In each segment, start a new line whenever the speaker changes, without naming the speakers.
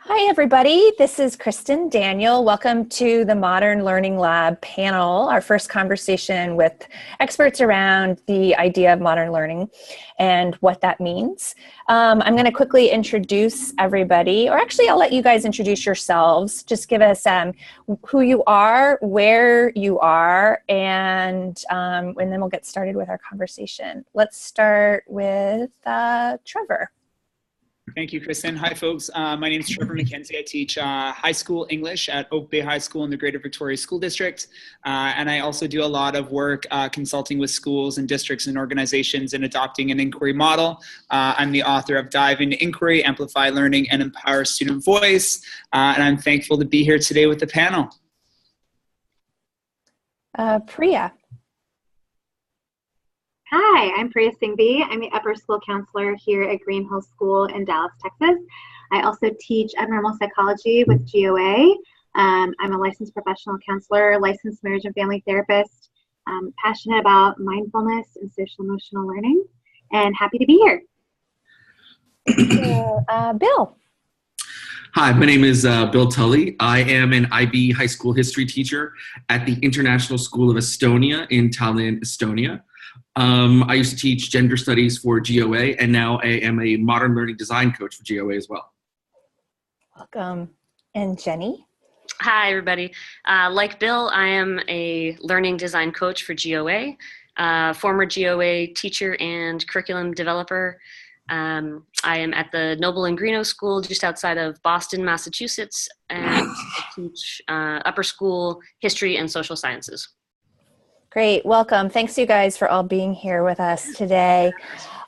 Hi, everybody. This is Kristen Daniel. Welcome to the Modern Learning Lab panel, our first conversation with experts around the idea of modern learning and what that means. I'm going to quickly introduce everybody, or actually I'll let you guys introduce yourselves. Just give us who you are, where you are, and then we'll get started with our conversation. Let's start with Trevor.
Thank you, Kristen. Hi, folks. My name is Trevor McKenzie. I teach high school English at Oak Bay High School in the Greater Victoria School District. And I also do a lot of work consulting with schools and districts and organizations in adopting an inquiry model. I'm the author of Dive into Inquiry, Amplify Learning, and Empower Student Voice. And I'm thankful to be here today with the panel.
Priya.
Hi, I'm Priya Singhvi. I'm the upper school counselor here at Green Hill School in Dallas, Texas. I also teach abnormal psychology with GOA. I'm a licensed professional counselor, licensed marriage and family therapist, passionate about mindfulness and social emotional learning, and happy to be here.
Bill.
Hi, my name is Bill Tully. I am an IB high school history teacher at the International School of Estonia in Tallinn, Estonia. I used to teach gender studies for GOA, and now I am a modern learning design coach for GOA as well.
Welcome. And Jenny?
Hi, everybody. Like Bill, I am a learning design coach for GOA, former GOA teacher and curriculum developer. I am at the Noble and Greenough School just outside of Boston, Massachusetts, and I teach upper school history and social sciences.
Great, welcome. Thanks you guys for all being here with us today.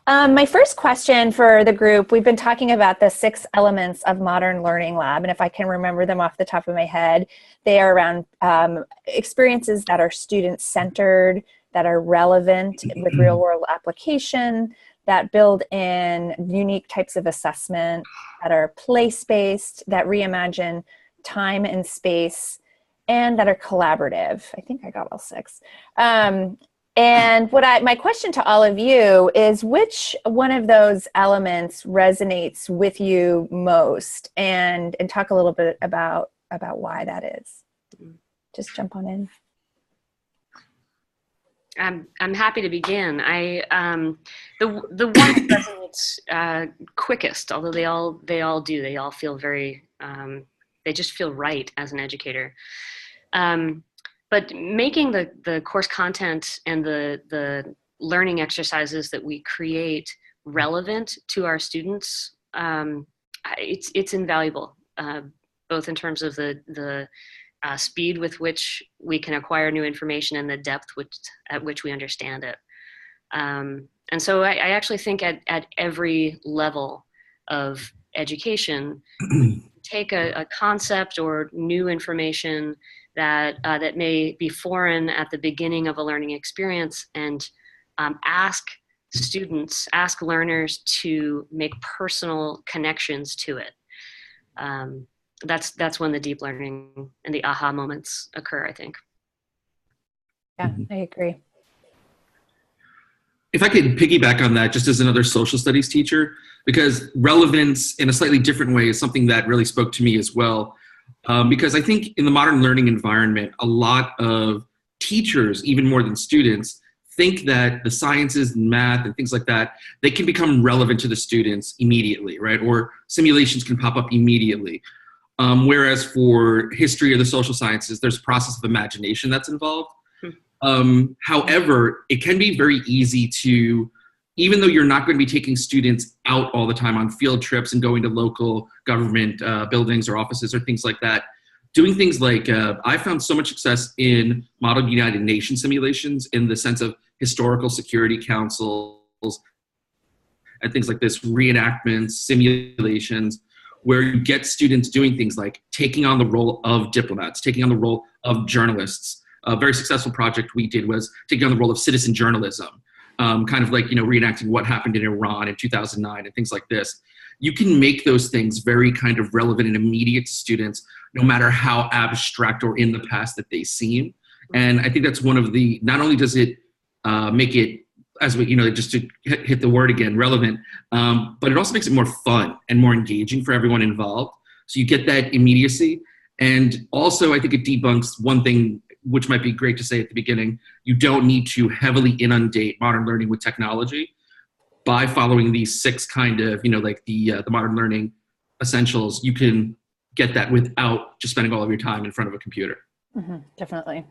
My first question for the group, we've been talking about the 6 elements of Modern Learning Lab, and if I can remember them off the top of my head, they are around experiences that are student-centered, that are relevant with real-world application, that build in unique types of assessment, that are place-based, that reimagine time and space, and that are collaborative. I think I got all 6. And my question to all of you is, which one of those elements resonates with you most? And talk a little bit about why that is. Just jump on in.
I'm happy to begin. The one that resonates quickest, although they all do. They all feel very. They just feel right as an educator. But making the course content and the learning exercises that we create relevant to our students, it's invaluable, both in terms of the speed with which we can acquire new information and the depth at which we understand it. And so I actually think at every level of education, take a concept or new information that may be foreign at the beginning of a learning experience, and ask learners to make personal connections to it. That's when the deep learning and the aha moments occur, I think.
Yeah, I agree.
If I could piggyback on that, just as another social studies teacher, because relevance in a slightly different way is something that really spoke to me as well. Because I think in the modern learning environment, a lot of teachers, even more than students, think that the sciences and math and things like that, they can become relevant to the students immediately, right? Or simulations can pop up immediately. Whereas for history or the social sciences, there's a process of imagination that's involved. However, it can be very easy to, even though you're not going to be taking students out all the time on field trips and going to local government buildings or offices or things like that, doing things like, I found so much success in Model United Nations simulations in the sense of historical security councils and things like this, reenactments, simulations, where you get students doing things like taking on the role of diplomats, taking on the role of journalists. A very successful project we did was taking on the role of citizen journalism, kind of like, reenacting what happened in Iran in 2009 and things like this. You can make those things very kind of relevant and immediate to students, no matter how abstract or in the past that they seem. And I think that's one of the, not only does it make it, as we, just to hit the word again, relevant, but it also makes it more fun and more engaging for everyone involved. So you get that immediacy. And also, I think it debunks one thing, which might be great to say at the beginning. You don't need to heavily inundate modern learning with technology. By following these 6 kind of, like the modern learning essentials, you can get that without just spending all of your time in front of a computer.
Mm-hmm, definitely.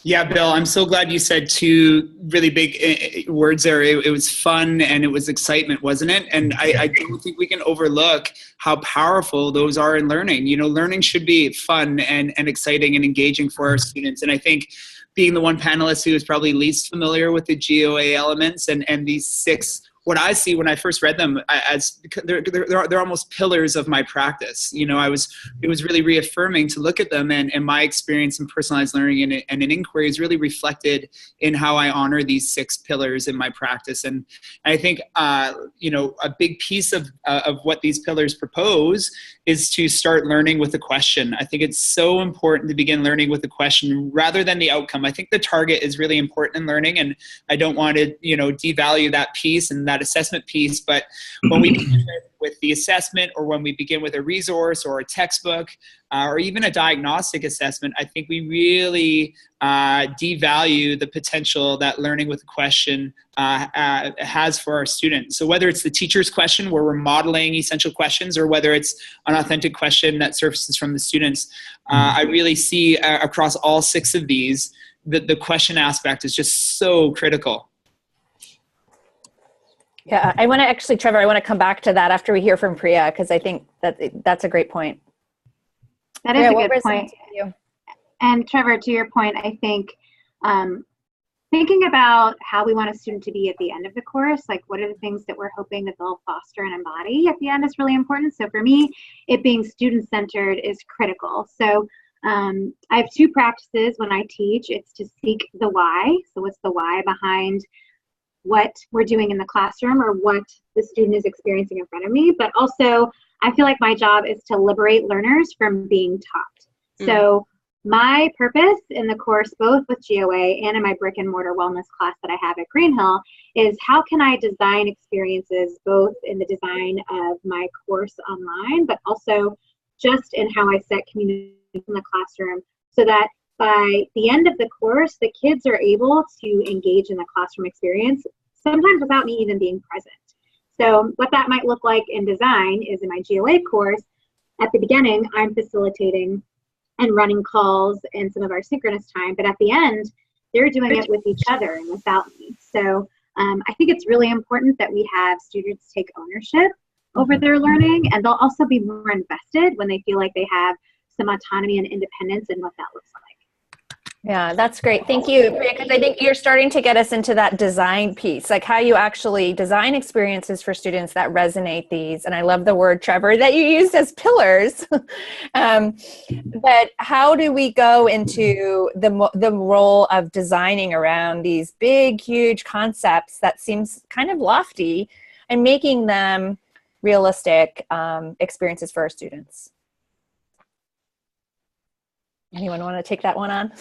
Yeah, Bill, I'm so glad you said 2 really big words there. It was fun and it was excitement, wasn't it? And I don't think we can overlook how powerful those are in learning. Learning should be fun and exciting and engaging for our students. And I think being the one panelist who is probably least familiar with the GOA elements and these 6, what I see when I first read them as they're almost pillars of my practice. It was really reaffirming to look at them, and my experience in personalized learning and in inquiry is really reflected in how I honor these 6 pillars in my practice. And I think a big piece of what these pillars propose is to start learning with a question. I think it's so important to begin learning with a question rather than the outcome. I think the target is really important in learning, and I don't want to devalue that piece and that assessment piece, but when we begin with the assessment, or when we begin with a resource or a textbook, or even a diagnostic assessment, I think we really devalue the potential that learning with a question has for our students. So whether it's the teacher's question where we're modeling essential questions, or whether it's an authentic question that surfaces from the students, I really see across all 6 of these that the question aspect is just so critical.
Yeah, I want to actually, Trevor, I want to come back to that after we hear from Priya, because I think that's a great point.
That is a good point. And Trevor, to your point, I think thinking about how we want a student to be at the end of the course, like what are the things that we're hoping that they'll foster and embody at the end, is really important. So for me, it being student-centered is critical. So I have 2 practices when I teach. It's to seek the why. So what's the why behind what we're doing in the classroom or what the student is experiencing in front of me, but also I feel like my job is to liberate learners from being taught. So my purpose in the course, both with GOA and in my brick and mortar wellness class that I have at Greenhill, is how can I design experiences both in the design of my course online, but also just in how I set community in the classroom, so that by the end of the course, the kids are able to engage in the classroom experience, sometimes without me even being present. So what that might look like in design is in my GOA course, at the beginning, I'm facilitating and running calls and some of our synchronous time, but at the end, they're doing it with each other and without me. So I think it's really important that we have students take ownership over their learning, and they'll also be more invested when they feel like they have some autonomy and independence in what that looks like.
Yeah, that's great. Thank you, Priya, because I think you're starting to get us into that design piece, like how you actually design experiences for students that resonate these. And I love the word, Trevor, that you used as pillars. But how do we go into the role of designing around these big, huge concepts that seems kind of lofty and making them realistic experiences for our students? Anyone want to take that one on?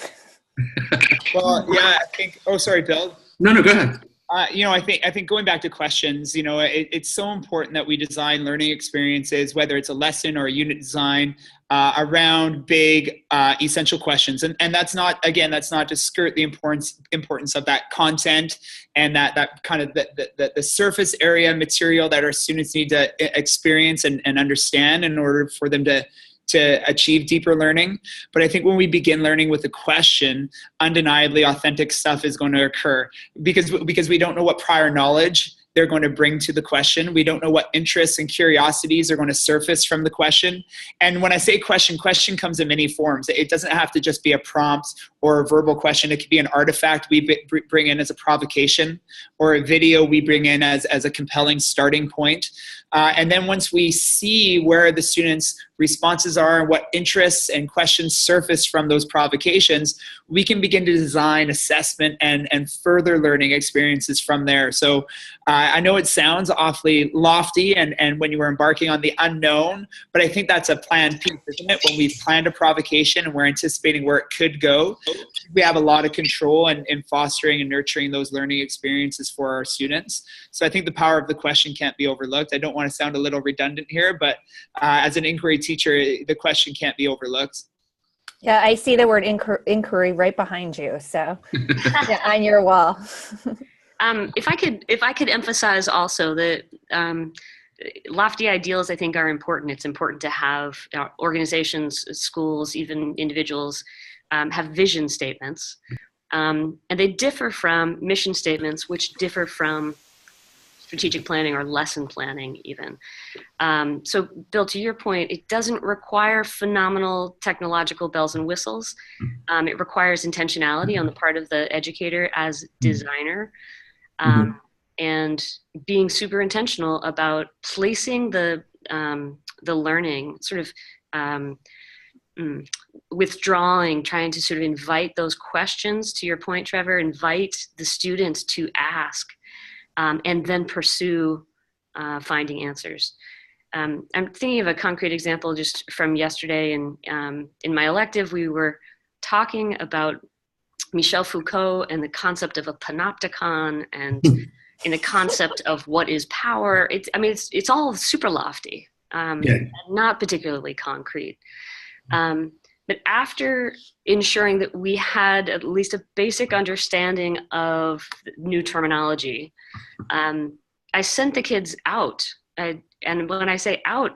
Well, yeah, I think. Oh, sorry, Bill.
No, go ahead.
I think going back to questions, it's so important that we design learning experiences, whether it's a lesson or a unit design, around big essential questions, and that's not to skirt the importance of that content and that kind of the surface area material that our students need to experience and understand in order for them to achieve deeper learning. But I think when we begin learning with a question, undeniably authentic stuff is going to occur because we don't know what prior knowledge they're going to bring to the question. We don't know what interests and curiosities are going to surface from the question. And when I say question comes in many forms. It doesn't have to just be a prompt or a verbal question. It could be an artifact we bring in as a provocation, or a video we bring in as a compelling starting point. And then once we see where the students' responses are and what interests and questions surface from those provocations, we can begin to design assessment and further learning experiences from there. So I know it sounds awfully lofty and when you were embarking on the unknown, but I think that's a planned piece, isn't it? When we've planned a provocation and we're anticipating where it could go, we have a lot of control in fostering and nurturing those learning experiences for our students. So I think the power of the question can't be overlooked. I don't want to sound a little redundant here, but as an inquiry teacher, the question can't be overlooked.
Yeah, I see the word inquiry right behind you. So yeah, on your wall.
If I could emphasize also that lofty ideals, I think, are important. It's important to have organizations, schools, even individuals have vision statements, and they differ from mission statements, which differ from strategic planning or lesson planning even. So Bill, to your point, it doesn't require phenomenal technological bells and whistles. It requires intentionality on the part of the educator as designer, and being super intentional about placing the learning, sort of withdrawing, trying to sort of invite those questions, to your point, Trevor, invite the students to ask, and then pursue finding answers. I'm thinking of a concrete example just from yesterday. And in my elective, we were talking about Michel Foucault and the concept of a panopticon, and in the concept of what is power. It's all super lofty, and not particularly concrete. But after ensuring that we had at least a basic understanding of new terminology, I sent the kids out. And when I say out,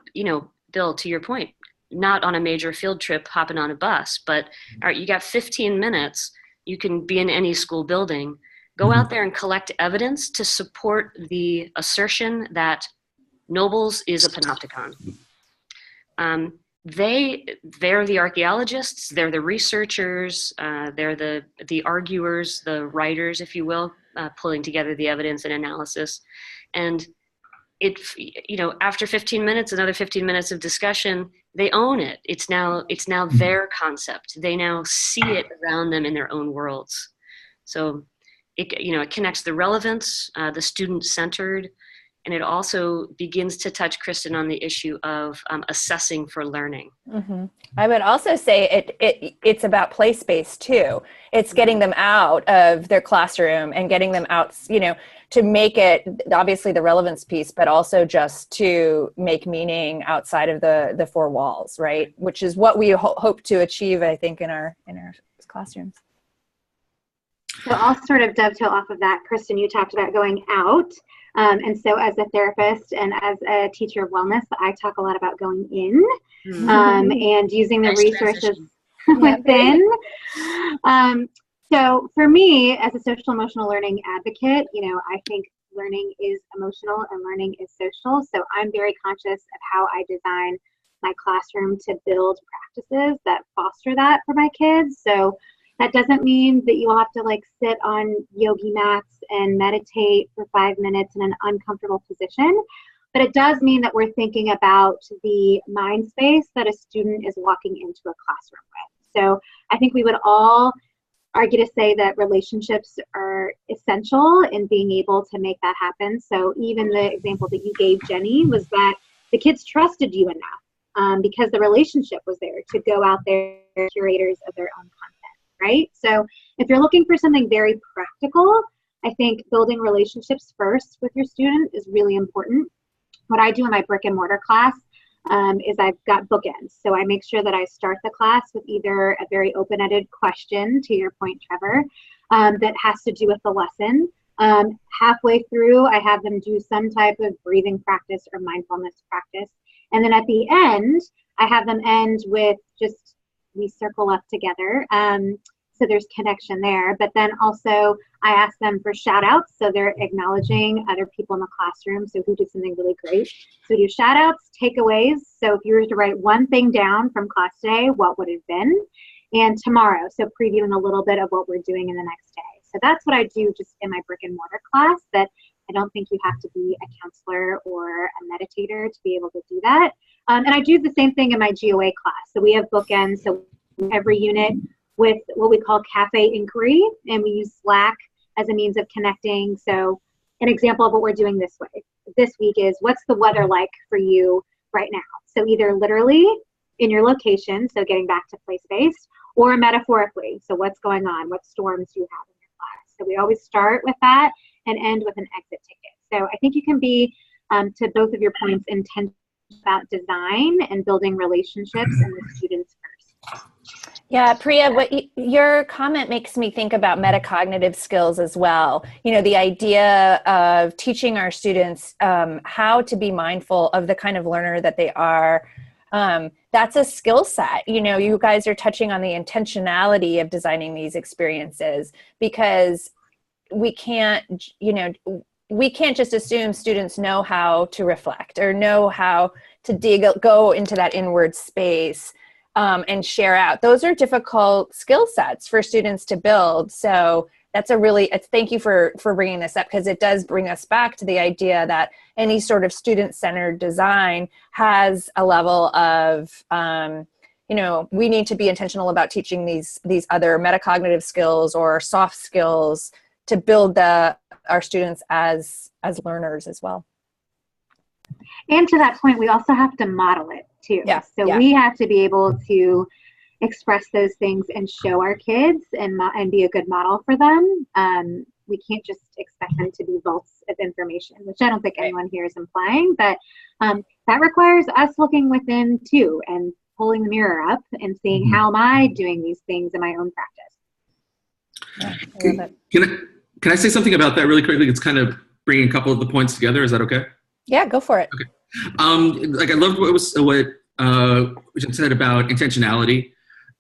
Bill, to your point, not on a major field trip hopping on a bus, but all right, you got 15 minutes. You can be in any school building. Go out there and collect evidence to support the assertion that Nobles is a panopticon. They're the archaeologists, they're the researchers, they're the arguers, the writers, if you will, pulling together the evidence and analysis. And after 15 minutes, another 15 minutes of discussion, they own it. It's now their concept. They now see it around them in their own worlds. So it connects the relevance, the student-centered, and it also begins to touch, Kristen, on the issue of assessing for learning.
Mm-hmm. I would also say it's about play space too. It's getting them out of their classroom and getting them out, to make it obviously the relevance piece, but also just to make meaning outside of the four walls, right? Which is what we hope to achieve, I think, in our classrooms.
So I'll sort of dovetail off of that. Kristen, you talked about going out. And so as a therapist and as a teacher of wellness, I talk a lot about going in, and using the resources within. So for me, as a social emotional learning advocate, I think learning is emotional and learning is social. So I'm very conscious of how I design my classroom to build practices that foster that for my kids. So that doesn't mean that you have to sit on yogi mats and meditate for 5 minutes in an uncomfortable position. But it does mean that we're thinking about the mind space that a student is walking into a classroom with. So I think we would all argue to say that relationships are essential in being able to make that happen. So even the example that you gave, Jenny, was that the kids trusted you enough because the relationship was there to go out there, curators of their own content, right? So if you're looking for something very practical, I think building relationships first with your student is really important. What I do in my brick and mortar class is I've got bookends. So I make sure that I start the class with either a very open-ended question, to your point, Trevor, that has to do with the lesson. Halfway through, I have them do some type of breathing practice or mindfulness practice. And then at the end, I have them end with just, we circle up together. So there's connection there. But then also I ask them for shout outs. So they're acknowledging other people in the classroom. So who did something really great. So we do shout outs, takeaways. So if you were to write one thing down from class today, what would it have been? And tomorrow, so previewing a little bit of what we're doing in the next day. So that's what I do just in my brick and mortar class, that I don't think you have to be a counselor or a meditator to be able to do that. And I do the same thing in my GOA class. So we have bookends. So every unit with what we call cafe inquiry, and we use Slack as a means of connecting. So an example of what we're doing this week is, what's the weather like for you right now? So either literally in your location, so getting back to place-based, or metaphorically. So what's going on? What storms do you have in your class? So we always start with that and end with an exit ticket. So I think you can be, to both of your points, intentional about design and building relationships and the students first.
Yeah, Priya, your comment makes me think about metacognitive skills as well. You know, the idea of teaching our students how to be mindful of the kind of learner that they are. That's a skill set. You know, you guys are touching on the intentionality of designing these experiences, because we can't, you know, we can't just assume students know how to reflect or know how to go into that inward space and share out. Those are difficult skill sets for students to build. So that's thank you for bringing this up, because it does bring us back to the idea that any sort of student-centered design has a level of, you know, we need to be intentional about teaching these other metacognitive skills or soft skills to build our students as learners as well.
And to that point, we also have to model it too.
Yeah,
so we have to be able to express those things and show our kids and be a good model for them. We can't just expect them to be vaults of information, which I don't think anyone here is implying, but that requires us looking within too and pulling the mirror up and seeing how am I doing these things in my own practice.
Yeah, I love it.
Can I say something about that really quickly? It's kind of bringing a couple of the points together. Is that okay?
Yeah, go for it.
Okay. Like I loved what Jen said about intentionality,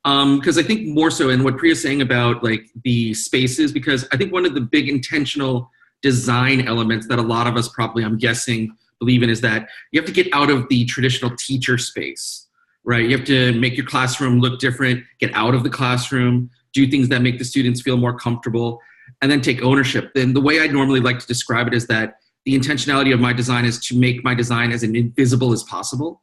because I think more so in what Priya's saying about like the spaces, because I think one of the big intentional design elements that a lot of us probably, I'm guessing, believe in is that you have to get out of the traditional teacher space, right? You have to make your classroom look different, get out of the classroom, do things that make the students feel more comfortable, and then take ownership. Then the way I normally like to describe it is that the intentionality of my design is to make my design as invisible as possible.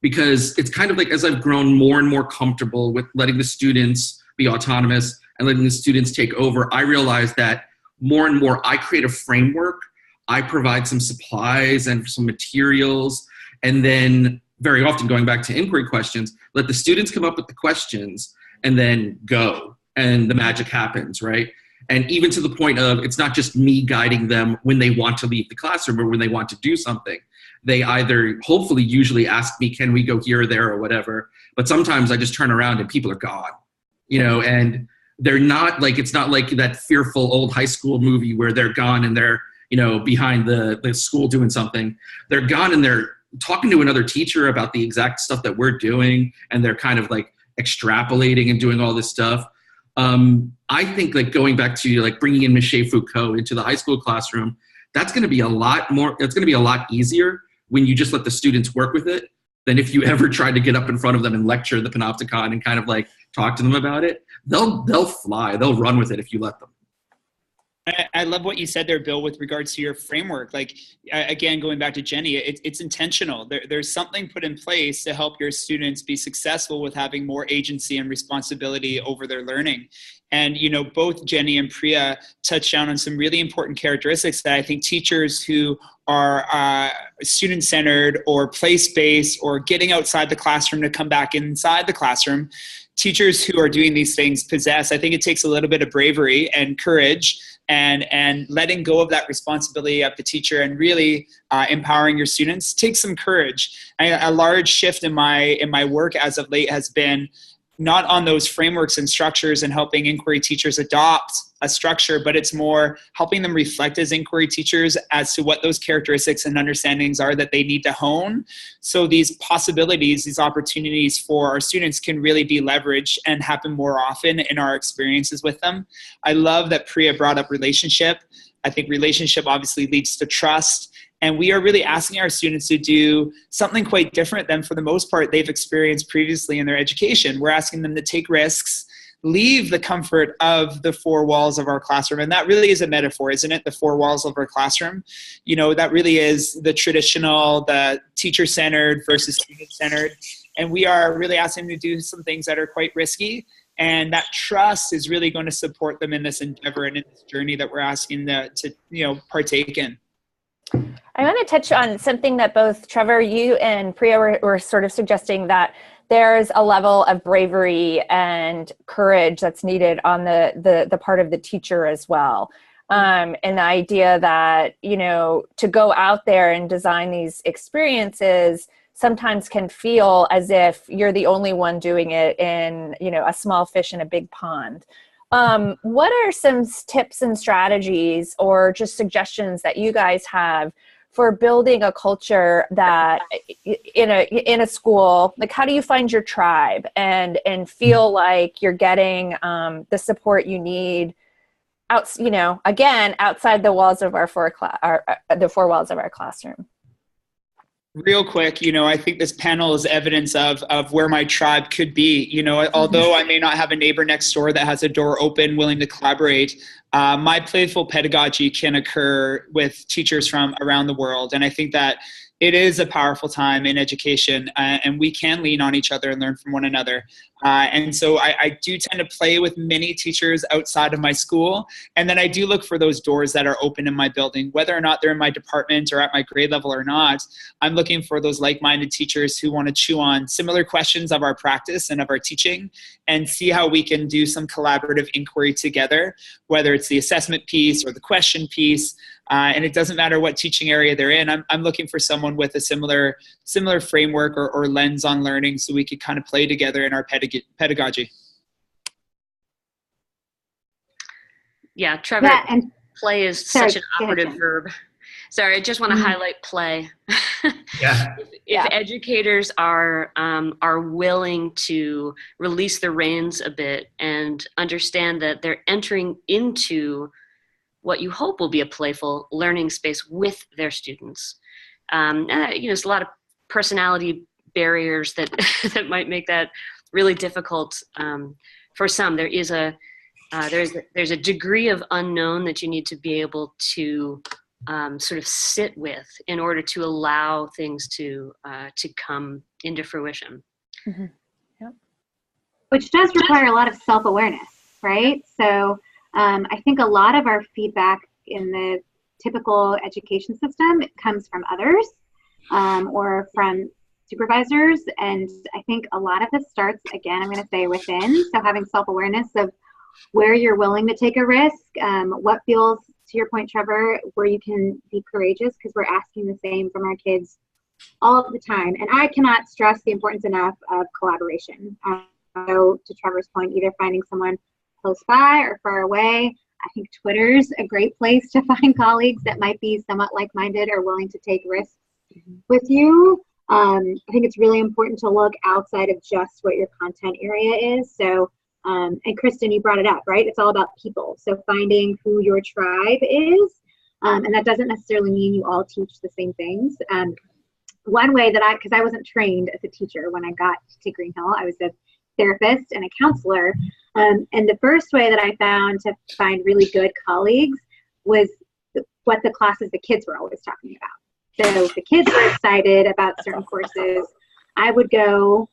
Because it's kind of like as I've grown more and more comfortable with letting the students be autonomous and letting the students take over, I realize that more and more I create a framework, I provide some supplies and some materials, and then very often going back to inquiry questions, let the students come up with the questions and then go, and the magic happens, right? And even to the point of, it's not just me guiding them when they want to leave the classroom or when they want to do something. They either, hopefully, usually ask me, can we go here or there or whatever? But sometimes I just turn around and people are gone, you know, and they're not like, it's not like that fearful old high school movie where they're gone and they're, you know, behind the school doing something. They're gone and they're talking to another teacher about the exact stuff that we're doing. And they're kind of like extrapolating and doing all this stuff. I think like going back to like bringing in Michelle Foucault into the high school classroom, that's going to be a lot more, it's going to be a lot easier when you just let the students work with it than if you ever tried to get up in front of them and lecture the panopticon and kind of like talk to them about it. They'll fly, they'll run with it if you let them.
I love what you said there, Bill, with regards to your framework. Like, again, going back to Jenny, it's intentional. There's something put in place to help your students be successful with having more agency and responsibility over their learning. And, you know, both Jenny and Priya touched down on some really important characteristics that I think teachers who are student-centered or place-based or getting outside the classroom to come back inside the classroom, teachers who are doing these things possess. I think it takes a little bit of bravery and courage and letting go of that responsibility of the teacher and really empowering your students takes some courage. A large shift in my work as of late has been not on those frameworks and structures and helping inquiry teachers adopt a structure, but it's more helping them reflect as inquiry teachers as to what those characteristics and understandings are that they need to hone. So these possibilities, these opportunities for our students can really be leveraged and happen more often in our experiences with them. I love that Priya brought up relationship. I think relationship obviously leads to trust. And we are really asking our students to do something quite different than, for the most part, they've experienced previously in their education. We're asking them to take risks, leave the comfort of the four walls of our classroom. And that really is a metaphor, isn't it? The four walls of our classroom. You know, that really is the traditional, the teacher-centered versus student-centered. And we are really asking them to do some things that are quite risky. And that trust is really going to support them in this endeavor and in this journey that we're asking them to partake in. I
want to touch on something that both Trevor, you and Priya were sort of suggesting, that there's a level of bravery and courage that's needed on the part of the teacher as well. And the idea that, you know, to go out there and design these experiences sometimes can feel as if you're the only one doing it in, you know, a small fish in a big pond. What are some tips and strategies or just suggestions that you guys have for building a culture that in a school, like how do you find your tribe and feel like you're getting the support you need you know, again, outside the walls of the four walls of our classroom?
Real quick, you know, I think this panel is evidence of where my tribe could be. You know, although I may not have a neighbor next door that has a door open, willing to collaborate, my playful pedagogy can occur with teachers from around the world. And I think that it is a powerful time in education, and we can lean on each other and learn from one another. And so I do tend to play with many teachers outside of my school. And then I do look for those doors that are open in my building, whether or not they're in my department or at my grade level or not. I'm looking for those like-minded teachers who want to chew on similar questions of our practice and of our teaching and see how we can do some collaborative inquiry together, whether it's the assessment piece or the question piece. And it doesn't matter what teaching area they're in. I'm looking for someone with a similar framework or lens on learning so we could kind of play together in our pedagogy.
Yeah, Trevor,
Yeah, and
play is such an operative verb. Sorry, I just want to highlight play.
Yeah.
If educators are willing to release the reins a bit and understand that they're entering into what you hope will be a playful learning space with their students. You know, there's a lot of personality barriers that that might make that really difficult for some. There's a degree of unknown that you need to be able to sort of sit with in order to allow things to come into fruition.
Mm-hmm. Yep.
Which does require a lot of self-awareness, right? So I think a lot of our feedback in the typical education system comes from others or from supervisors. And I think a lot of this starts, again, I'm going to say within. So having self-awareness of where you're willing to take a risk, what feels, to your point, Trevor, where you can be courageous, because we're asking the same from our kids all of the time. And I cannot stress the importance enough of collaboration. So to Trevor's point, either finding someone close by or far away. I think Twitter's a great place to find colleagues that might be somewhat like-minded or willing to take risks with you. I think it's really important to look outside of just what your content area is. So, and Kristen, you brought it up, right? It's all about people. So finding who your tribe is, and that doesn't necessarily mean you all teach the same things. One way that because I wasn't trained as a teacher when I got to Green Hill, I was a therapist and a counselor. And the first way that I found to find really good colleagues was what the classes the kids were always talking about. So if the kids were excited about certain courses, I would go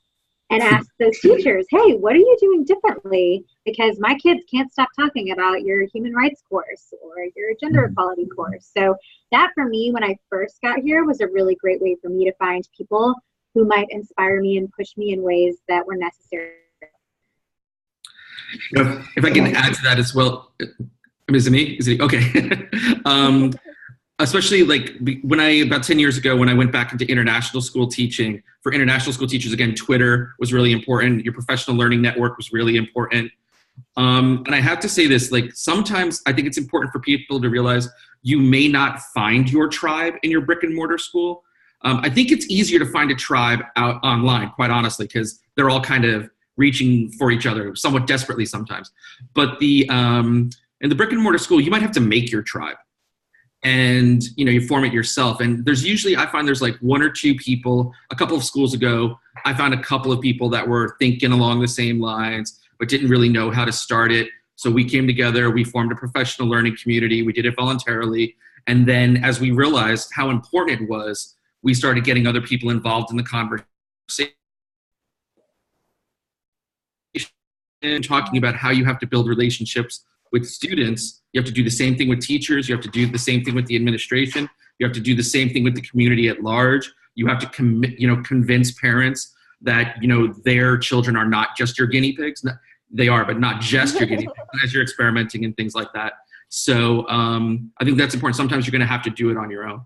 and ask those teachers, hey, what are you doing differently? Because my kids can't stop talking about your human rights course or your gender equality course. So that for me, when I first got here, was a really great way for me to find people who might inspire me and push me in ways that were necessary.
You know, if I can add to that as well, is it me? Is it okay? Especially like when about 10 years ago, when I went back into international school teaching, for international school teachers, again, Twitter was really important. Your professional learning network was really important. And I have to say this, like sometimes I think it's important for people to realize you may not find your tribe in your brick and mortar school. I think it's easier to find a tribe out online, quite honestly, because they're all kind of reaching for each other somewhat desperately sometimes. But in the brick and mortar school, you might have to make your tribe. And you form it yourself. And there's usually, I find there's like one or two people. A couple of schools ago, I found a couple of people that were thinking along the same lines, but didn't really know how to start it. So we came together, we formed a professional learning community, we did it voluntarily. And then as we realized how important it was, we started getting other people involved in the conversation and talking about how you have to build relationships with students. You have to do the same thing with teachers. You have to do the same thing with the administration. You have to do the same thing with the community at large. You have to convince parents that, their children are not just your guinea pigs. They are, but not just your guinea pigs as you're experimenting and things like that. So I think that's important. Sometimes you're going to have to do it on your own.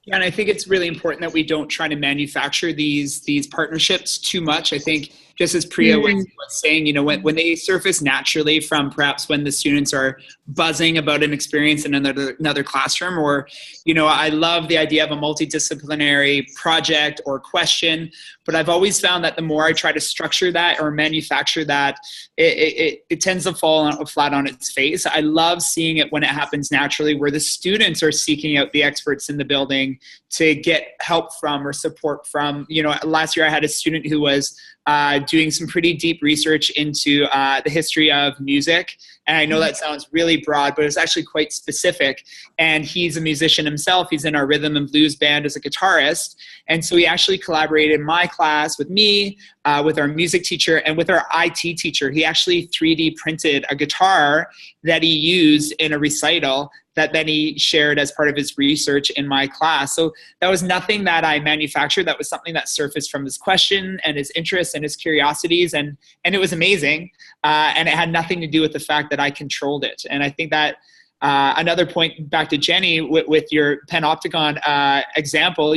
Yeah, and I think it's really important that we don't try to manufacture these partnerships too much. I think just as Priya was saying, when they surface naturally from perhaps when the students are buzzing about an experience in another classroom, or, I love the idea of a multidisciplinary project or question, but I've always found that the more I try to structure that or manufacture that, it tends to fall flat on its face. I love seeing it when it happens naturally, where the students are seeking out the experts in the building to get help from or support from. Last year I had a student who was doing some pretty deep research into the history of music. And I know that sounds really broad, but it's actually quite specific. And he's a musician himself. He's in our rhythm and blues band as a guitarist. And so he actually collaborated in my class with me, with our music teacher, and with our IT teacher. He actually 3D printed a guitar that he used in a recital that then he shared as part of his research in my class. So that was nothing that I manufactured. That was something that surfaced from his question and his interests and his curiosities. And it was amazing. And it had nothing to do with the fact that I controlled it. And I think that another point back to Jenny with your Panopticon example,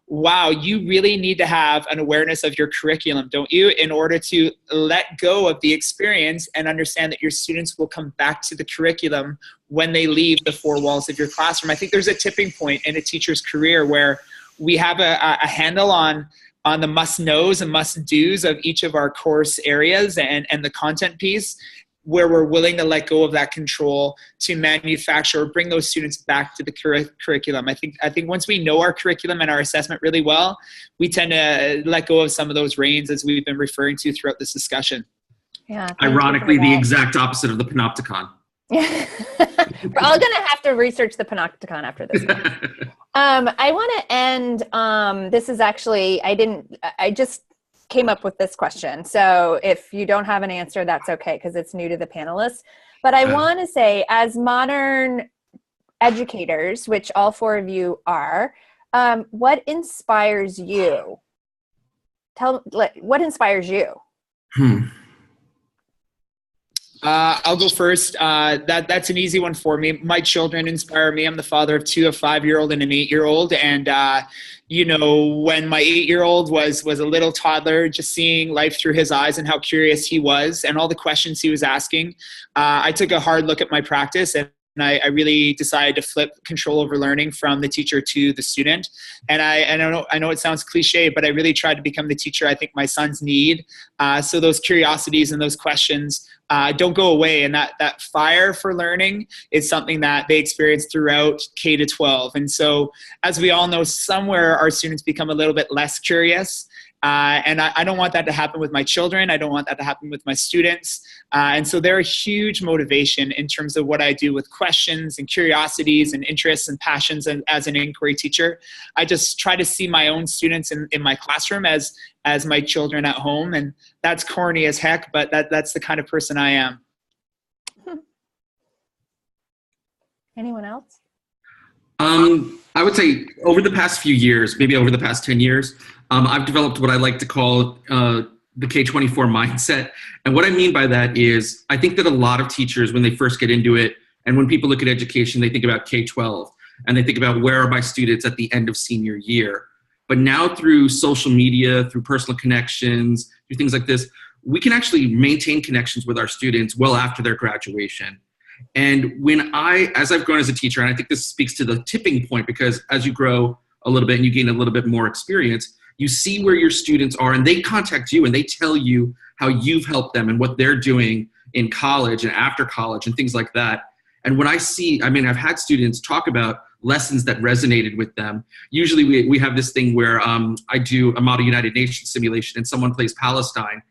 wow, you really need to have an awareness of your curriculum, don't you, in order to let go of the experience and understand that your students will come back to the curriculum when they leave the four walls of your classroom. I think there's a tipping point in a teacher's career where we have a handle on the must-knows and must-dos of each of our course areas and the content piece, where we're willing to let go of that control to manufacture or bring those students back to the curriculum. I think once we know our curriculum and our assessment really well, we tend to let go of some of those reins, as we've been referring to throughout this discussion.
Yeah.
Ironically, the exact opposite of the Panopticon.
We're all going to have to research the Panopticon after this one. I want to end, this is actually, I just came up with this question. So if you don't have an answer, that's okay, because it's new to the panelists. But I want to say, as modern educators, which all four of you are, what inspires you? What inspires you?
I'll go first. That's an easy one for me. My children inspire me. I'm the father of two, a 5-year-old and an 8-year-old. And, when my 8-year-old was a little toddler, just seeing life through his eyes and how curious he was and all the questions he was asking, I took a hard look at my practice, and I really decided to flip control over learning from the teacher to the student. And I know it sounds cliche, but I really tried to become the teacher I think my sons need. So those curiosities and those questions don't go away. And that fire for learning is something that they experience throughout K to 12. And so, as we all know, somewhere our students become a little bit less curious. And I don't want that to happen with my children. I don't want that to happen with my students. And so they're a huge motivation in terms of what I do with questions and curiosities and interests and passions. And as an inquiry teacher, I just try to see my own students in my classroom as my children at home. And that's corny as heck, but that's the kind of person I am.
Anyone else?
I would say over the past few years, maybe over the past 10 years, I've developed what I like to call the K-24 mindset. And what I mean by that is, I think that a lot of teachers, when they first get into it, and when people look at education, they think about K-12, and they think about, where are my students at the end of senior year? But now, through social media, through personal connections, through things like this, we can actually maintain connections with our students well after their graduation. And as I've grown as a teacher, and I think this speaks to the tipping point, because as you grow a little bit and you gain a little bit more experience, you see where your students are, and they contact you and they tell you how you've helped them and what they're doing in college and after college and things like that. And when I've had students talk about lessons that resonated with them. Usually we have this thing where I do a Model United Nations simulation and someone plays Palestine,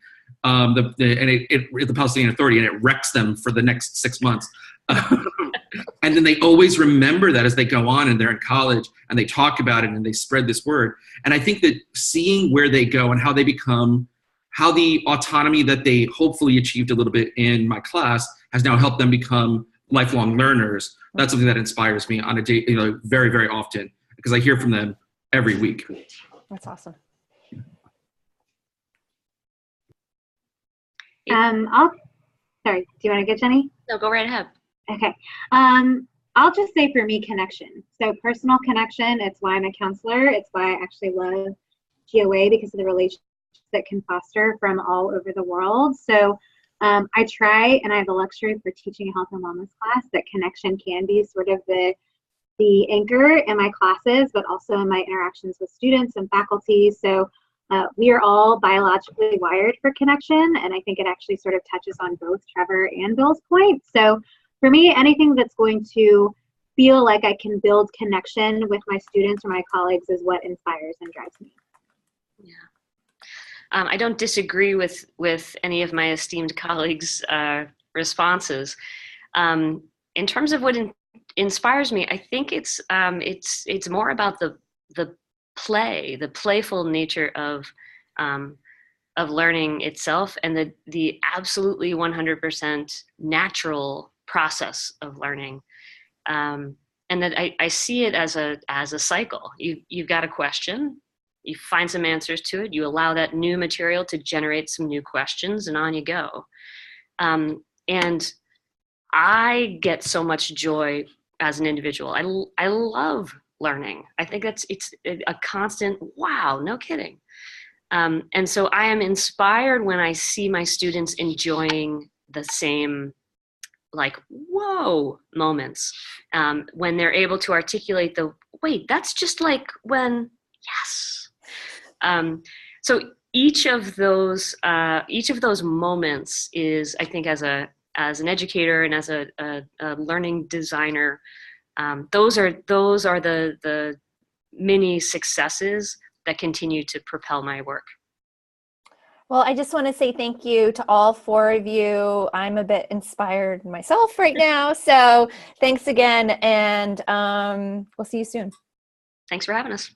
the Palestinian Authority, and it wrecks them for the next 6 months. And then they always remember that as they go on and they're in college and they talk about it and they spread this word. And I think that seeing where they go and how they become, how the autonomy that they hopefully achieved a little bit in my class has now helped them become lifelong learners. That's something that inspires me on a day, very, very often, because I hear from them every week.
That's awesome.
Sorry, do you want to get Jenny?
No, go right ahead.
Okay. I'll just say for me, connection. So personal connection, it's why I'm a counselor. It's why I actually love GOA, because of the relationships that can foster from all over the world. So I try, and I have the luxury for teaching a health and wellness class, that connection can be sort of the anchor in my classes, but also in my interactions with students and faculty. So we are all biologically wired for connection, and I think it actually sort of touches on both Trevor and Bill's points. So for me, anything that's going to feel like I can build connection with my students or my colleagues is what inspires and drives me.
Yeah. I don't disagree with any of my esteemed colleagues' responses. In terms of what inspires me, I think it's more about the playful nature of learning itself, and the absolutely 100% natural process of learning. And that I see it as a cycle. You've got a question, you find some answers to it, you allow that new material to generate some new questions, and on you go. And I get so much joy as an individual. I love learning. I think it's a constant, wow, no kidding. And so I am inspired when I see my students enjoying the same, like, whoa moments, when they're able to articulate wait, that's just like when, yes. So each of those moments is, I think, as an educator and as a learning designer, those are the mini successes that continue to propel my work.
Well, I just want to say thank you to all four of you. I'm a bit inspired myself right now. So thanks again, and we'll see you soon.
Thanks for having us.